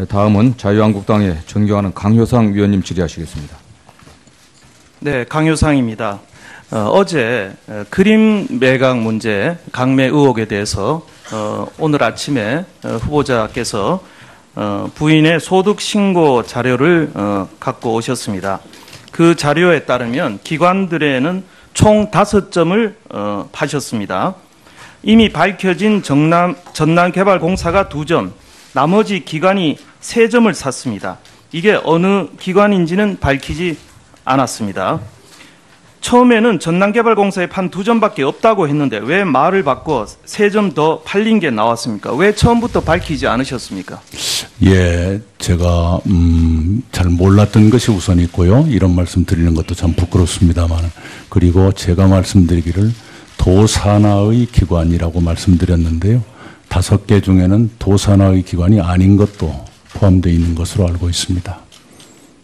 다음은 자유한국당의 존경하는 강효상 위원님 질의하시겠습니다. 네, 강효상입니다. 어제 그림 매각 문제 강매 의혹에 대해서 오늘 아침에 후보자께서 부인의 소득 신고 자료를 갖고 오셨습니다. 그 자료에 따르면 기관들에는 총 5점을 파셨습니다. 이미 밝혀진 전남개발공사가 2점, 나머지 기관이 3점을 샀습니다. 이게 어느 기관인지는 밝히지 않았습니다. 처음에는 전남개발공사에 판 2점밖에 없다고 했는데 왜 말을 바꿔 3점 더 팔린 게 나왔습니까? 왜 처음부터 밝히지 않으셨습니까? 예, 제가 잘 몰랐던 것이 우선 있고요. 이런 말씀 드리는 것도 참 부끄럽습니다만, 그리고 제가 말씀드리기를 도산하의 기관이라고 말씀드렸는데요. 5개 중에는 도산하의 기관이 아닌 것도 포함되어 있는 것으로 알고 있습니다.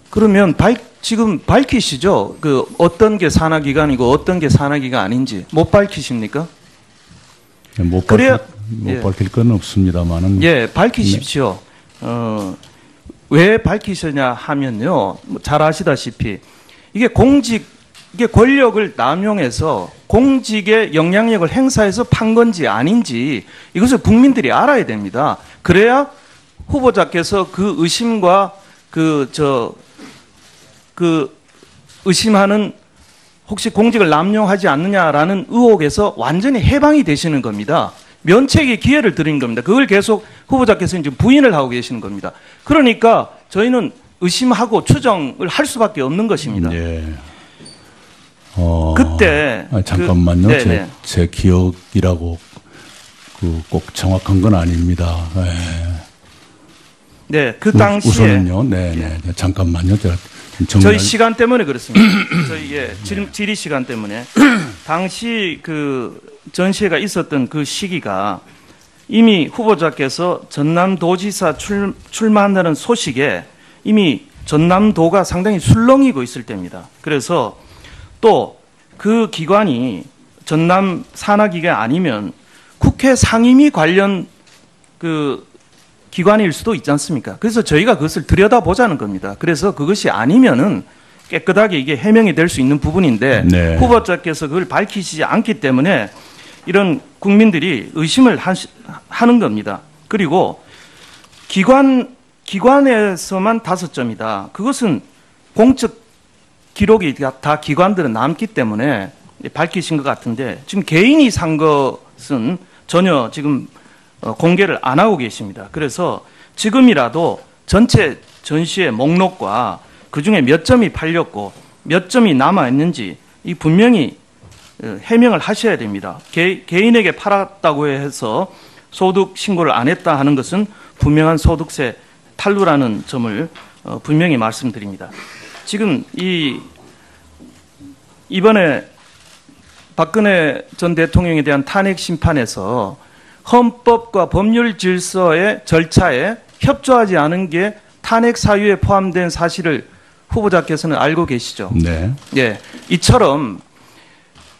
그러면 지금 밝히시죠? 그 어떤 게 산하기관이고 어떤 게 산하기관 아닌지 못 밝히십니까? 못 밝힐 건 없습니다만은. 예, 밝히십시오. 왜 밝히셨냐 하면요, 잘 아시다시피 이게 이게 권력을 남용해서 공직의 영향력을 행사해서 판 건지 아닌지 이것을 국민들이 알아야 됩니다. 그래야 후보자께서 그 의심과 의심하는 혹시 공직을 남용하지 않느냐라는 의혹에서 완전히 해방이 되시는 겁니다. 면책의 기회를 드린 겁니다. 그걸 계속 후보자께서 이제 부인을 하고 계시는 겁니다. 그러니까 저희는 의심하고 추정을 할 수밖에 없는 것입니다. 예. 그때 잠깐만요. 제 기억이라고 꼭 정확한 건 아닙니다. 예. 네, 그 당시에 우선은요. 네. 잠깐만요. 제가 저희 시간 때문에 그렇습니다. 저희 질의 시간 때문에 당시 그 전시회가 있었던 그 시기가 이미 후보자께서 전남도지사 출마한다는 소식에 이미 전남도가 상당히 술렁이고 있을 때입니다. 그래서 또 그 기관이 전남 산하기관 아니면 국회 상임위 관련 그 기관일 수도 있지 않습니까? 그래서 저희가 그것을 들여다보자는 겁니다. 그래서 그것이 아니면은 깨끗하게 이게 해명이 될 수 있는 부분인데 네. 후보자께서 그걸 밝히시지 않기 때문에 이런 국민들이 의심을 하는 겁니다. 그리고 기관에서만 5점이다. 그것은 공적 기록이 다 기관들은 남기 때문에 밝히신 것 같은데 지금 개인이 산 것은 전혀 지금 공개를 안 하고 계십니다. 그래서 지금이라도 전체 전시의 목록과 그중에 몇 점이 팔렸고 몇 점이 남아있는지 분명히 해명을 하셔야 됩니다. 개인에게 팔았다고 해서 소득 신고를 안 했다 하는 것은 분명한 소득세 탈루라는 점을 분명히 말씀드립니다. 지금 이번에 박근혜 전 대통령에 대한 탄핵 심판에서 헌법과 법률 질서의 절차에 협조하지 않은 게 탄핵 사유에 포함된 사실을 후보자께서는 알고 계시죠? 네. 예, 이처럼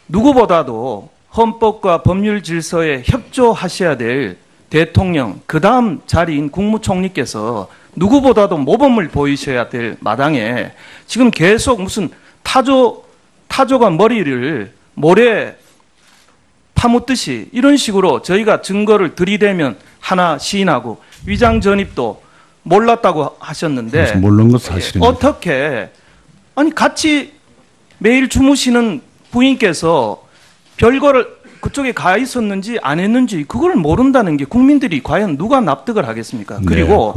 누구보다도 헌법과 법률 질서에 협조하셔야 될 대통령, 그 다음 자리인 국무총리께서 누구보다도 모범을 보이셔야 될 마당에 지금 계속 무슨 타조가 머리를 모래 파묻듯이 이런 식으로 저희가 증거를 들이대면 하나 시인하고 위장 전입도 몰랐다고 하셨는데 모르는 것 사실입니다. 어떻게 같이 매일 주무시는 부인께서 별거를 그쪽에 가 있었는지 안 했는지 그걸 모른다는 게 국민들이 과연 누가 납득을 하겠습니까? 그리고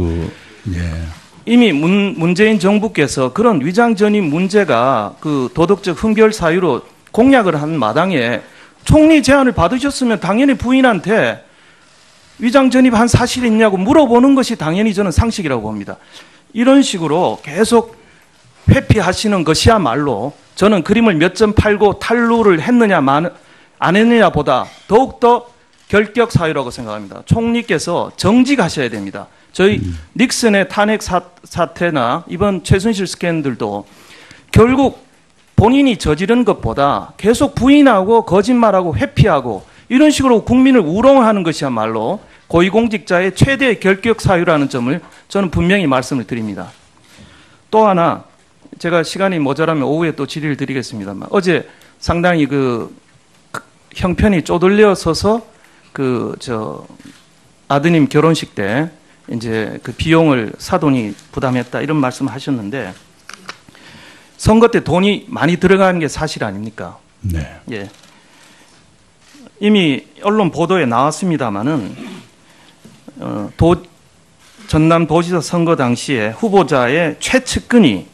이미 문재인 정부께서 그런 위장 전입 문제가 그 도덕적 흠결 사유로 공약을 한 마당에 총리 제안을 받으셨으면 당연히 부인한테 위장 전입한 사실이 있냐고 물어보는 것이 당연히 저는 상식이라고 봅니다. 이런 식으로 계속 회피하시는 것이야말로 저는 그림을 몇 점 팔고 탈루를 했느냐 안 했느냐보다 더욱더 결격 사유라고 생각합니다. 총리께서 정직하셔야 됩니다. 저희 닉슨의 탄핵 사태나 이번 최순실 스캔들도 결국 본인이 저지른 것보다 계속 부인하고 거짓말하고 회피하고 이런 식으로 국민을 우롱하는 것이야말로 고위공직자의 최대 결격 사유라는 점을 저는 분명히 말씀을 드립니다. 또 하나 제가 시간이 모자라면 오후에 또 질의를 드리겠습니다만 어제 상당히 그 형편이 쪼들려 서서 아드님 결혼식 때 이제 그 비용을 사돈이 부담했다 이런 말씀을 하셨는데 선거 때 돈이 많이 들어간 게 사실 아닙니까? 네. 예. 이미 언론 보도에 나왔습니다마는 전남도지사 선거 당시에 후보자의 최측근이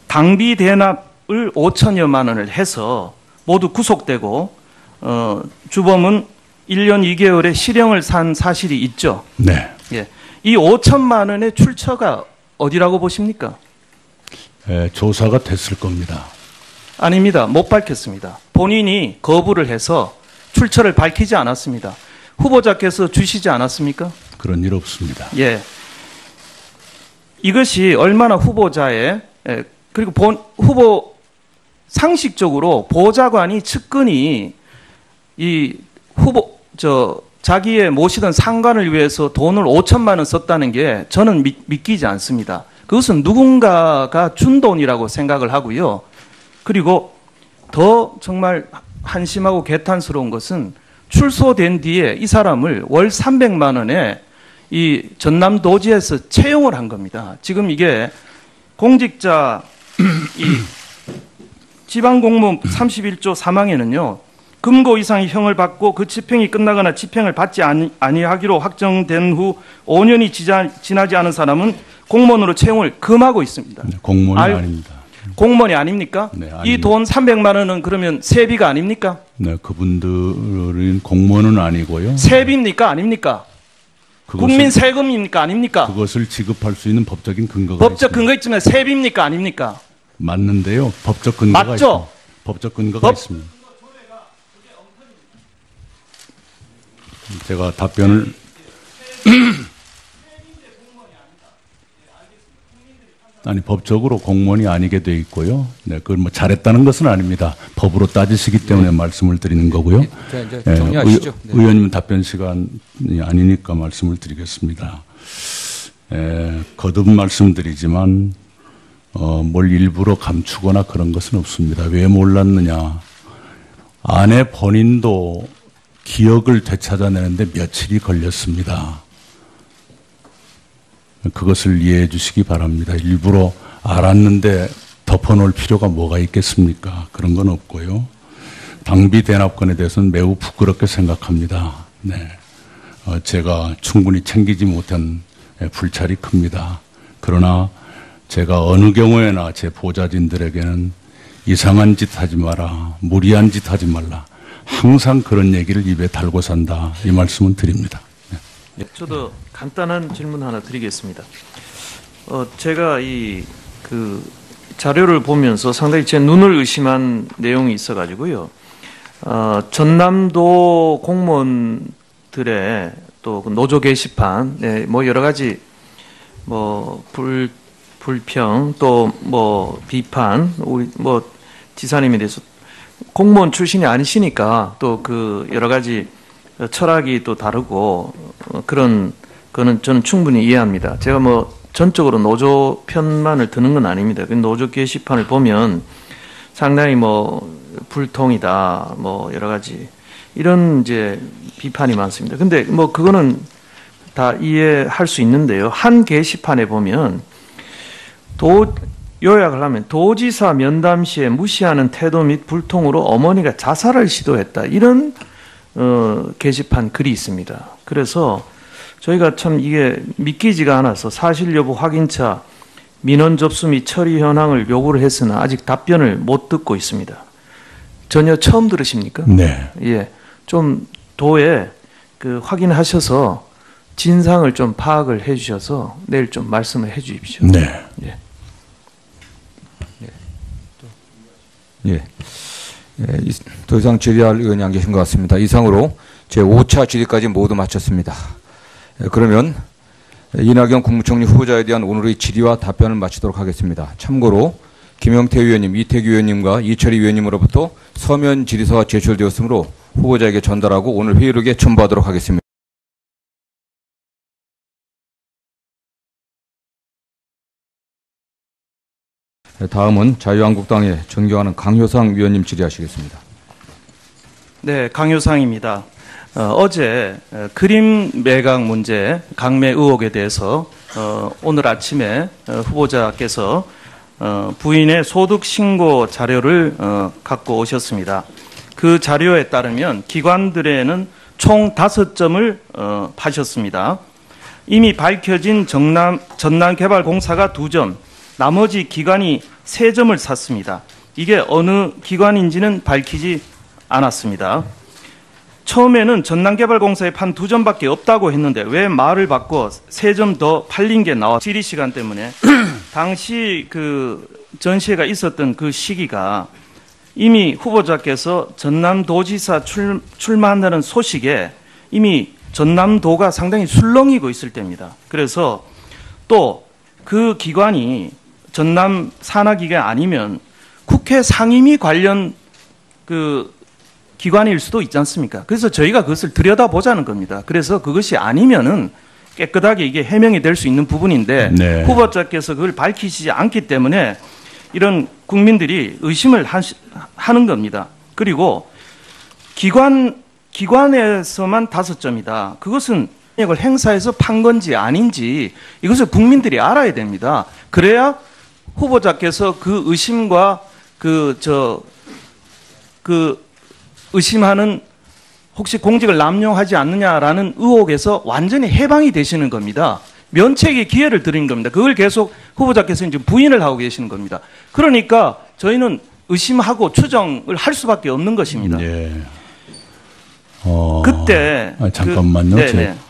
당비 대납을 5천여만 원을 해서 모두 구속되고 주범은 1년 2개월의 실형을 산 사실이 있죠. 네. 예. 이 5천만 원의 출처가 어디라고 보십니까? 조사가 됐을 겁니다. 아닙니다. 못 밝혔습니다. 본인이 거부를 해서 출처를 밝히지 않았습니다. 후보자께서 주시지 않았습니까? 그런 일 없습니다. 예. 이것이 얼마나 후보자의 그리고 후보 상식적으로 보좌관이 측근이 이 자기의 모시던 상관을 위해서 돈을 5천만 원 썼다는 게 저는 믿기지 않습니다. 그것은 누군가가 준 돈이라고 생각을 하고요. 그리고 더 정말 한심하고 개탄스러운 것은 출소된 뒤에 이 사람을 월 300만 원에 이 전남도지에서 채용을 한 겁니다. 지금 이게 공직자 이 지방공무원 31조 3항에는요. 금고 이상의 형을 받고 그 집행이 끝나거나 집행을 받지 아니하기로 확정된 후 5년이 지나지 않은 사람은 공무원으로 채용을 금하고 있습니다. 네, 공무원이 아닙니다. 공무원이 아닙니까? 네, 이 돈 300만 원은 그러면 세비가 아닙니까? 네, 그분들은 공무원은 아니고요. 세비입니까? 아닙니까? 국민 세금입니까? 아닙니까? 그것을 지급할 수 있는 법적인 근거가 법적 있습니다. 근거 있지만 세비입니까? 아닙니까? 맞는데요. 법적 근거가 맞죠? 있습니다. 법적 근거가 있습니다. 제가 답변을 아니 법적으로 공무원이 아니게 돼 있고요. 네, 그걸 뭐 잘했다는 것은 아닙니다. 법으로 따지시기 때문에 말씀을 드리는 거고요. 자, 이제 정리하시죠. 네. 의원님 답변 시간이 아니니까 말씀을 드리겠습니다. 거듭 말씀드리지만 뭘 일부러 감추거나 그런 것은 없습니다. 왜 몰랐느냐? 아내 본인도 기억을 되찾아내는데 며칠이 걸렸습니다. 그것을 이해해 주시기 바랍니다. 일부러 알았는데 덮어놓을 필요가 뭐가 있겠습니까? 그런 건 없고요. 당비 대납권에 대해서는 매우 부끄럽게 생각합니다. 네. 제가 충분히 챙기지 못한 불찰이 큽니다. 그러나 제가 어느 경우에나 제 보좌진들에게는 이상한 짓 하지 마라, 무리한 짓 하지 말라. 항상 그런 얘기를 입에 달고 산다. 이 말씀은 드립니다. 네. 저도 간단한 질문 하나 드리겠습니다. 제가 그 자료를 보면서 상당히 제 눈을 의심한 내용이 있어가지고요. 전남도 공무원들의 또 노조 게시판, 뭐 여러 가지 뭐 불평 또 뭐 비판, 우리 뭐 지사님에 대해서 공무원 출신이 아니시니까 또 그 여러 가지 철학이 또 다르고 그런 거는 저는 충분히 이해합니다. 제가 뭐 전적으로 노조 편만을 드는 건 아닙니다. 그 노조 게시판을 보면 상당히 뭐 불통이다, 뭐 여러 가지 이런 이제 비판이 많습니다. 근데 뭐 그거는 다 이해할 수 있는데요. 한 게시판에 보면 요약을 하면 도지사 면담 시에 무시하는 태도 및 불통으로 어머니가 자살을 시도했다. 이런 게시판 글이 있습니다. 그래서 저희가 참 이게 믿기지가 않아서 사실 여부 확인차 민원 접수 및 처리 현황을 요구를 했으나 아직 답변을 못 듣고 있습니다. 전혀 처음 들으십니까? 네. 예. 좀 도에 그 확인하셔서 진상을 좀 파악을 해 주셔서 내일 좀 말씀을 해 주십시오. 네. 예. 예. 더 이상 질의할 의원이 안 계신 것 같습니다. 이상으로 제5차 질의까지 모두 마쳤습니다. 그러면 이낙연 국무총리 후보자에 대한 오늘의 질의와 답변을 마치도록 하겠습니다. 참고로 김영태 의원님, 이태규 의원님과 이철희 의원님으로부터 서면 질의서가 제출되었으므로 후보자에게 전달하고 오늘 회의록에 첨부하도록 하겠습니다. 다음은 자유한국당의 존경하는 강효상 위원님 질의하시겠습니다. 네, 강효상입니다. 어제 그림 매각 문제 강매 의혹에 대해서 오늘 아침에 후보자께서 부인의 소득 신고 자료를 갖고 오셨습니다. 그 자료에 따르면 기관들에는 총 5점을 파셨습니다. 이미 밝혀진 전남개발공사가 2점, 나머지 기관이 3점을 샀습니다. 이게 어느 기관인지는 밝히지 않았습니다. 처음에는 전남개발공사에 판 2점밖에 없다고 했는데 왜 말을 바꿔 3점 더 팔린 게 나와 질의 시간 때문에 당시 그 전시회가 있었던 그 시기가 이미 후보자께서 전남도지사 출마한다는 소식에 이미 전남도가 상당히 술렁이고 있을 때입니다. 그래서 또 그 기관이 전남 산하기가 아니면 국회 상임위 관련 그 기관일 수도 있지 않습니까? 그래서 저희가 그것을 들여다보자는 겁니다. 그래서 그것이 아니면은 깨끗하게 이게 해명이 될 수 있는 부분인데 네. 후보자께서 그걸 밝히시지 않기 때문에 이런 국민들이 의심을 하는 겁니다. 그리고 기관에서만 5점이다. 그것은 이걸 행사해서 판 건지 아닌지 이것을 국민들이 알아야 됩니다. 그래야 후보자께서 그 의심과 의심하는 혹시 공직을 남용하지 않느냐라는 의혹에서 완전히 해방이 되시는 겁니다. 면책의 기회를 드리는 겁니다. 그걸 계속 후보자께서 이제 부인을 하고 계시는 겁니다. 그러니까 저희는 의심하고 추정을 할 수밖에 없는 것입니다. 예. 그때 잠깐만요.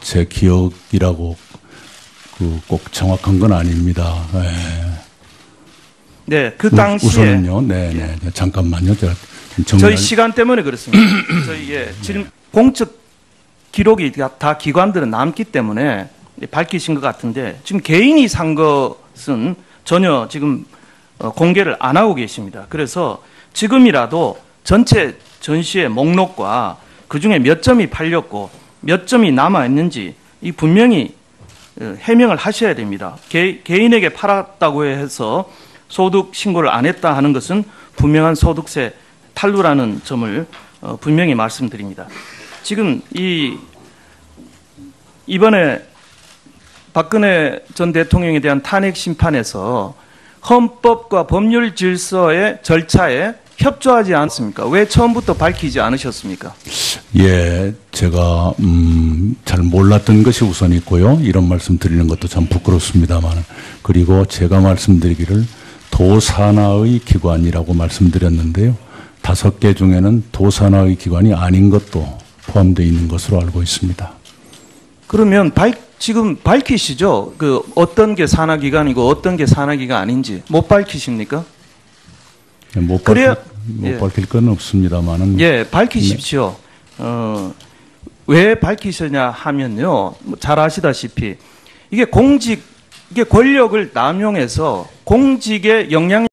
제 기억이라고 꼭 정확한 건 아닙니다. 예. 네, 그 당시에 우선은요. 네. 잠깐만요. 제가 저희 시간 때문에 그렇습니다. 저희 지금 공적 기록이 다 기관들은 남기 때문에 밝히신 것 같은데 지금 개인이 산 것은 전혀 지금 공개를 안 하고 계십니다. 그래서 지금이라도 전체 전시의 목록과 그중에 몇 점이 팔렸고 몇 점이 남아있는지 이 분명히 해명을 하셔야 됩니다. 개인에게 팔았다고 해서 소득 신고를 안 했다 하는 것은 분명한 소득세 탈루라는 점을 분명히 말씀드립니다. 지금 이번에 박근혜 전 대통령에 대한 탄핵 심판에서 헌법과 법률 질서의 절차에 협조하지 않습니까? 왜 처음부터 밝히지 않으셨습니까? 예, 제가 잘 몰랐던 것이 우선 있고요. 이런 말씀 드리는 것도 참 부끄럽습니다만, 그리고 제가 말씀드리기를 도산하의 기관이라고 말씀드렸는데요. 5개 중에는 도산하의 기관이 아닌 것도 포함되어 있는 것으로 알고 있습니다. 그러면 지금 밝히시죠? 어떤 게 산하기관이고 어떤 게 산하기가 아닌지 못 밝히십니까? 못 밝힐 건 없습니다만은. 예, 밝히십시오. 왜 밝히셨냐 하면요. 잘 아시다시피 이게 권력을 남용해서 공직의 영향